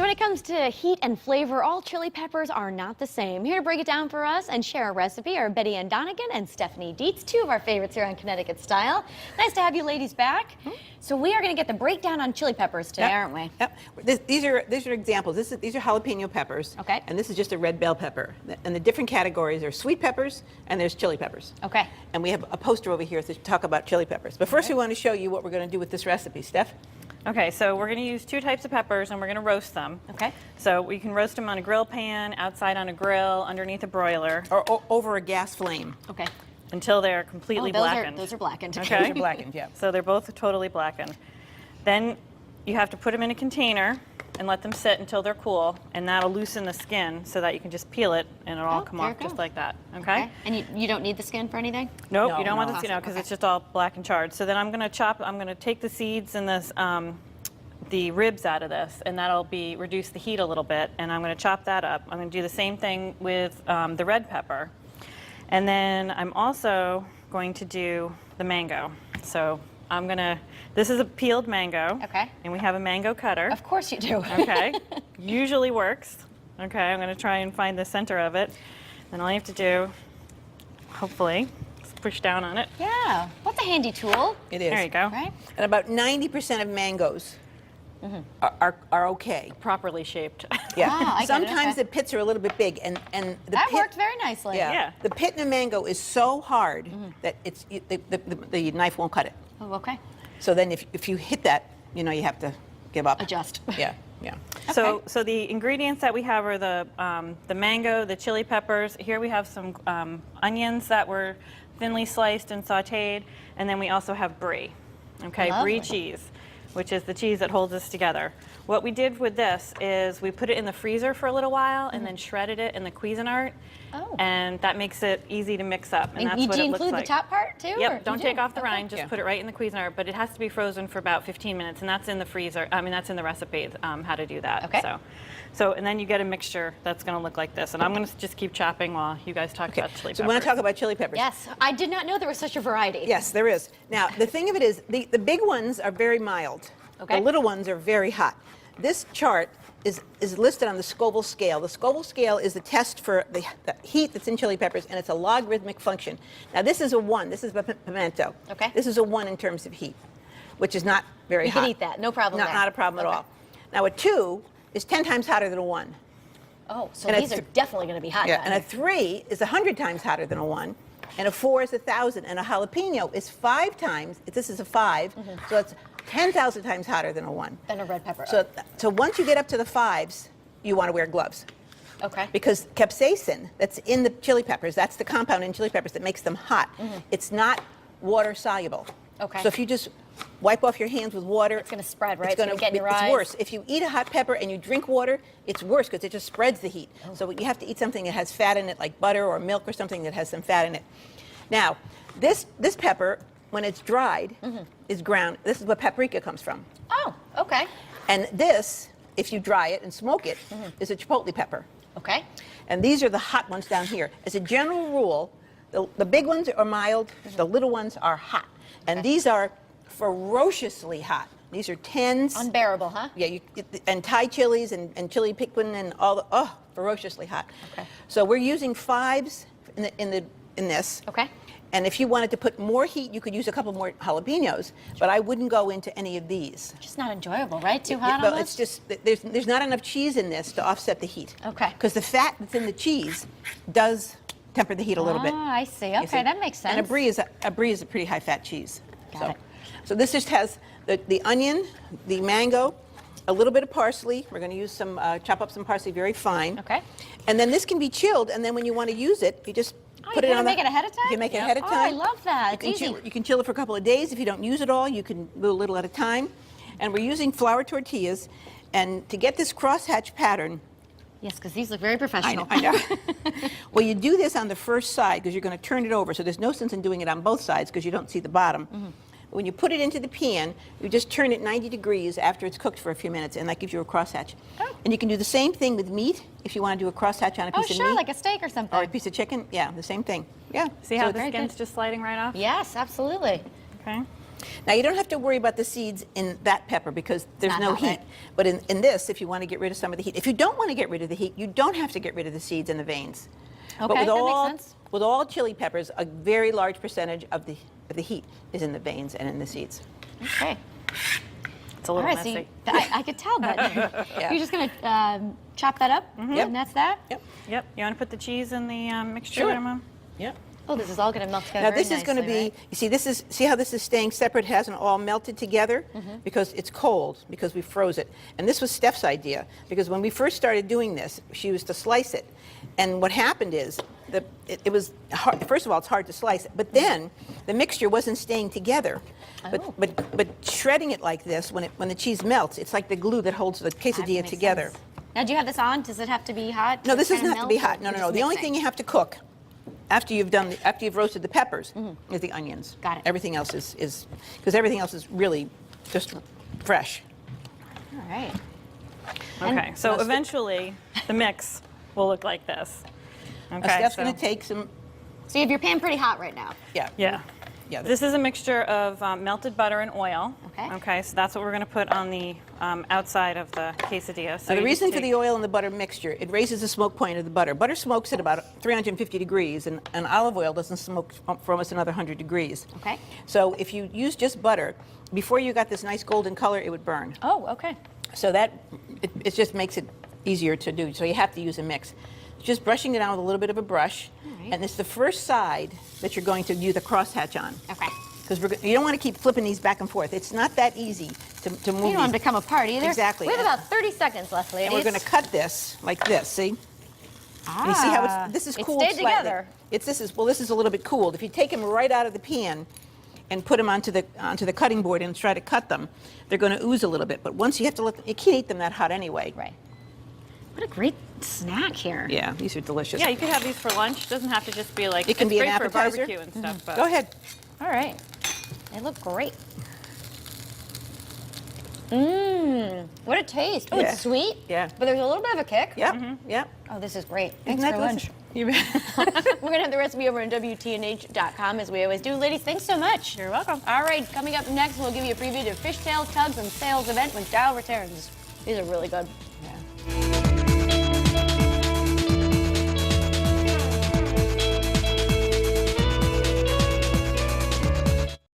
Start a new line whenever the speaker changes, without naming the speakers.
So when it comes to heat and flavor, all chili peppers are not the same. Here to break it down for us and share a recipe are Betty Ann Donegan and Stephanie Dietz, two of our favorites here on Connecticut Style. Nice to have you ladies back. So we are going to get the breakdown on chili peppers today, aren't we?
Yep. These are examples. These are jalapeno peppers.
Okay.
And this is just a red bell pepper. And the different categories are sweet peppers and there's chili peppers.
Okay.
And we have a poster over here to talk about chili peppers. But first we want to show you what we're going to do with this recipe. Steph?
Okay, so we're going to use two types of peppers and we're going to roast them.
Okay.
So we can roast them on a grill pan, outside on a grill, underneath a broiler.
Or over a gas flame.
Okay.
Until they're completely blackened.
Those are blackened.
Okay.
Those are blackened, yeah.
So they're both totally blackened. Then you have to put them in a container and let them sit until they're cool, and that'll loosen the skin so that you can just peel it and it'll all come off just like that. Okay?
And you don't need the skin for anything?
Nope,
No,
you don't want
no.
the skin out because it's just all black and charred. So then I'm going to take the seeds and this, the ribs out of this, and that'll reduce the heat a little bit, and I'm going to chop that up. I'm going to do the same thing with the red pepper. And then I'm also going to do the mango. So this is a peeled mango.
Okay.
And we have a mango cutter.
Of course you do.
Okay. Usually works. Okay, I'm going to try and find the center of it. Then all you have to do, hopefully, is push down on it.
Yeah. What's a handy tool?
It is.
There you go.
Right?
And about 90% of mangoes are okay.
Properly shaped.
Yeah.
Ah, I get it,
Sometimes
okay.
the pits are a little bit big, and the
That
pit,
worked very nicely.
Yeah.
The pit in a mango is so hard that the knife won't cut it.
Oh, okay.
So then if you hit that, you have to give up.
Adjust.
Yeah, yeah.
So the ingredients that we have are the mango, the chili peppers. Here we have some onions that were thinly sliced and sautéed, and then we also have brie. Okay,
Lovely.
brie cheese, which is the cheese that holds us together. What we did with this is we put it in the freezer for a little while and then shredded it in the Cuisinart.
Oh.
And that makes it easy to mix up. And that's
Did
what
you
it looks
include
like.
the top part too? or
Yep, don't
you
take
do?
off the
Okay.
rind, just
Yeah.
put it right in the Cuisinart, but it has to be frozen for about 15 minutes, and that's in the freezer. I mean, that's in the recipe, how to do that.
Okay.
So, and then you get a mixture that's going to look like this, and I'm going to just keep chopping while you guys talk about chili peppers.
So we want to talk about chili peppers.
Yes. I did not know there was such a variety.
Yes, there is. Now, the thing of it is, the big ones are very mild.
Okay.
The little ones are very hot. This chart is listed on the Scoville scale. The Scoville scale is the test for the heat that's in chili peppers, and it's a logarithmic function. Now, this is a 1. This is pimento.
Okay.
This is a 1 in terms of heat, which is not very hot.
You can eat that. No problem there.
Not a problem at
Okay.
all. Now, a 2 is 10 times hotter than a 1.
Oh, so
And a
these are definitely going to be hot.
Yeah,
then.
and a 3 is 100 times hotter than a 1, and a 4 is 1,000, and a jalapeno is 5 times. This is a 5, so it's 10,000 times hotter than a 1.
Than a red pepper.
So once you get up to the 5s, you want to wear gloves.
Okay.
Because capsaicin that's in the chili peppers, that's the compound in chili peppers that makes them hot. It's not water soluble.
Okay.
So if you just wipe off your hands with water,
It's gonna spread, right? It's gonna get in your eyes.
It's worse. If you eat a hot pepper and you drink water, it's worse because it just spreads the heat.
Oh.
So you have to eat something that has fat in it, like butter or milk or something that has some fat in it. Now, this pepper, when it's dried, is ground. This is where paprika comes from.
Oh, okay.
And this, if you dry it and smoke it, is a chipotle pepper.
Okay.
And these are the hot ones down here. As a general rule, the big ones are mild, the little ones are hot. And these are ferociously hot. These are 10s.
Unbearable, huh?
Yeah, and Thai chilies and chili piquin and all the, ferociously hot.
Okay.
So we're using 5s in this.
Okay.
And if you wanted to put more heat, you could use a couple more jalapenos, but I wouldn't go into any of these.
Just not enjoyable, right? Too hot
Well,
almost?
it's just, there's not enough cheese in this to offset the heat.
Okay.
Because the fat that's in the cheese does temper the heat a little bit.
Ah, I see.
You
Okay, that makes sense.
And a brie is a pretty high fat cheese.
Got it.
So this just has the onion, the mango, a little bit of parsley. We're going to use some, chop up some parsley very fine.
Okay.
And then this can be chilled, and then when you want to use it, you just put
you
it
can
on
make it ahead of time?
You can make it
Yeah.
ahead of
Oh,
time.
I love that.
You can
It's easy.
You can chill it for a couple of days. If you don't use it all, you can do a little at a time. And we're using flour tortillas. And to get this crosshatch pattern,
Yes, because these look very professional.
I know. Well, you do this on the first side because you're going to turn it over. So there's no sense in doing it on both sides because you don't see the bottom. When you put it into the pan, you just turn it 90 degrees after it's cooked for a few minutes, and that gives you a crosshatch.
Oh.
And you can do the same thing with meat if you want to do a crosshatch on a
Oh,
piece of
sure,
meat.
like a steak or something.
Or a piece of chicken. Yeah, the same thing. Yeah.
See how the
very
skin's
good.
just sliding right off?
Yes, absolutely.
Okay.
Now, you don't have to worry about the seeds in that pepper because there's
Not
no
hot,
heat.
right?
But in this, if you want to get rid of some of the heat, if you don't want to get rid of the heat, you don't have to get rid of the seeds and the veins.
Okay,
But with
that
all,
makes sense.
With all chili peppers, a very large percentage of the heat is in the veins and in the seeds.
Okay.
It's a
All
little
right, so
messy.
I could tell that.
Yeah.
You're just going to chop that up,
Yep.
and that's that?
Yep.
Yep. You want to put the cheese in the mixture
Sure.
there, Mom?
Yep.
Oh, this is all going to melt together
Now
very
this is going to
nicely,
be,
right?
you see how this is staying separate, hasn't all melted together? Because it's cold, because we froze it. And this was Steph's idea, because when we first started doing this, she used to slice it. And what happened is, it was hard, first of all, it's hard to slice it, but then the mixture wasn't staying together.
Oh.
But shredding it like this, when the cheese melts, it's like the glue that holds the
That
quesadilla
makes
together.
sense. Now, do you have this on? Does it have to be hot?
No,
to
this doesn't
kinda
have to be
melt, or
hot. No,
you're
no, no.
just
The only
mixing?
thing you have to cook after you've roasted the peppers is the onions.
Got it.
Everything else is because everything else is really just fresh.
All right.
Okay. So
Now,
eventually, the mix will look like this.
Now,
Okay.
Steph's
so-
going to take some.
So you have your pan pretty hot right now.
Yeah.
Yeah.
Yeah.
This is a mixture of melted butter and oil.
Okay.
Okay, so that's what we're going to put on the outside of the quesadilla. So
Now, the
you
reason
just
for the
take-
oil and the butter mixture, it raises the smoke point of the butter. Butter smokes at about 350 degrees, and olive oil doesn't smoke for almost another 100 degrees.
Okay.
So if you use just butter, before you got this nice golden color, it would burn.
Oh, okay.
So that, it just makes it easier to do. So you have to use a mix. Just brushing it on with a little bit of a brush.
right.
And it's the first side that you're going to do the crosshatch on.
Okay.
Because you don't want to keep flipping these back and forth. It's not that easy to move
You don't want them
these.
to come apart either.
Exactly.
We have about 30 seconds left, ladies.
And we're going to cut this like this, see?
Ah,
You see how this is
it
cooled
stayed
slightly.
together.
This is a little bit cooled. If you take them right out of the pan and put them onto the cutting board and try to cut them, they're going to ooze a little bit. But once you have to you can't eat them that hot anyway.
Right. What a great snack here.
Yeah, these are delicious.
Yeah, you could have these for lunch. It doesn't have to just be like
It can
it's
be an
great for
appetizer.
barbecue and stuff. But
Go ahead.
All right. They look great. Mmm. What a taste. Oh,
Yeah.
it's sweet.
Yeah.
But there's a little bit of a kick.
Yep. Yep.
Oh, this is great.
Isn't
Thanks
that
for lunch.
delicious? You bet.
We're going to have the recipe over on WTNH.com as we always do. Ladies, thanks so much.
You're welcome.
All right, coming up next, we'll give you a preview of Fishtail Tugs and Sales event when Dow returns. These are really good.